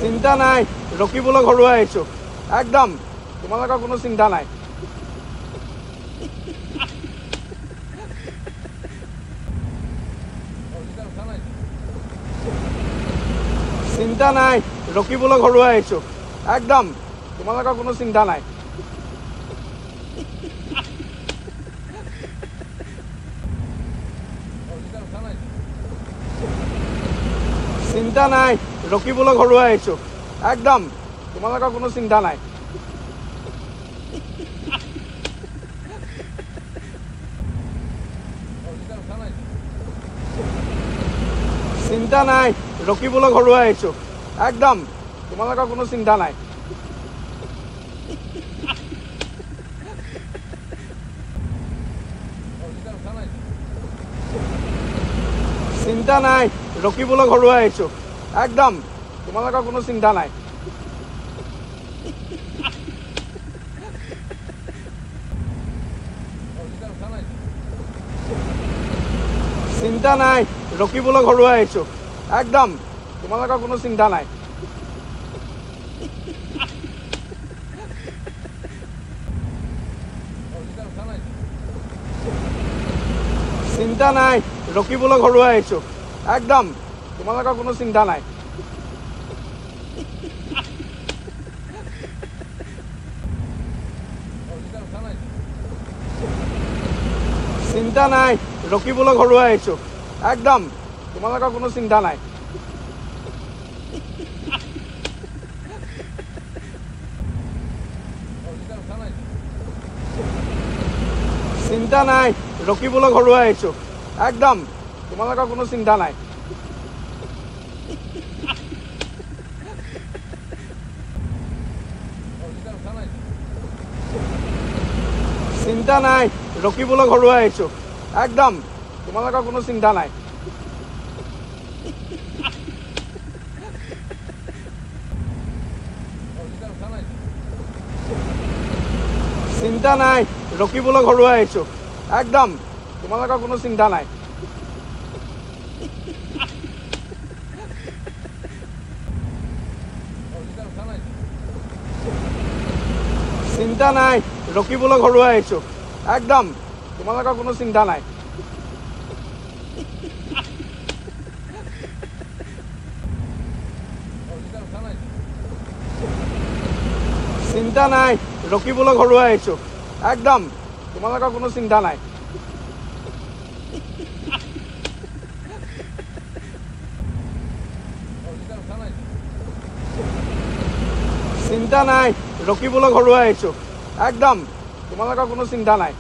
চিন্তা নাই, ৰখিবলৈ ঘৰুৱা আহিছোঁ একদম, তোমালোকৰ কোনো চিন্তা নাই। চিন্তা নাই, ৰখিবলৈ ঘৰুৱা আহিছোঁ একদম, তোমালোকৰ কোনো চিন্তা নাই। চিন্তা নাই, ৰখিবলৈ ঘৰুৱা আহিছোঁ একদম, তোমালোকৰ কোনো চিন্তা নাই। চিন্তা নাই, ৰখিবলৈ ঘৰুৱা আহিছোঁ একদম, তোমালোকৰ কোনো চিন্তা নাই। চিন্তা নাই, ৰখিবলৈ ঘৰুৱা আহিছোঁ একদম, তোমালোকৰ কোনো চিন্তা নাই। চিন্তা নাই, ৰখিবলৈ ঘৰুৱা আহিছোঁ একদম, তোমালোকৰ কোনো চিন্তা নাই। চিন্তা নাই, ৰখিবলৈ ঘৰুৱা আহিছোঁ একদম, তোমালোকৰ কোনো চিন্তা নাই। চিন্তা নাই, ৰখিবলৈ ঘৰুৱা আহিছোঁ একদম, তোমালোকৰ কোনো চিন্তা নাই। চিন্তা নাই, ৰখিবলৈ ঘৰুৱা আহিছোঁ একদম, তোমালোকৰ কোনো চিন্তা নাই। চিন্তা নাই, ৰখিবলৈ ঘৰুৱা আহিছোঁ একদম, তোমালোকৰ কোনো চিন্তা নাই। চিন্তা নাই, ৰখিবলৈ ঘৰুৱা আহিছোঁ একদম, তোমালোকৰ কোনো চিন্তা নাই। চিন্তা নাই, ৰখিবলৈ ঘৰুৱা আহিছোঁ একদম, তোমালোকৰ কোনো চিন্তা নাই। চিন্তা নাই, ৰখিবলৈ ঘৰুৱা আহিছোঁ একদম, তোমালোকৰ কোনো চিন্তা নাই। চিন্তা নাই, ৰখিবলৈ ঘৰুৱা আহিছোঁ একদম, তোমালোকৰ কোনো চিন্তা নাই।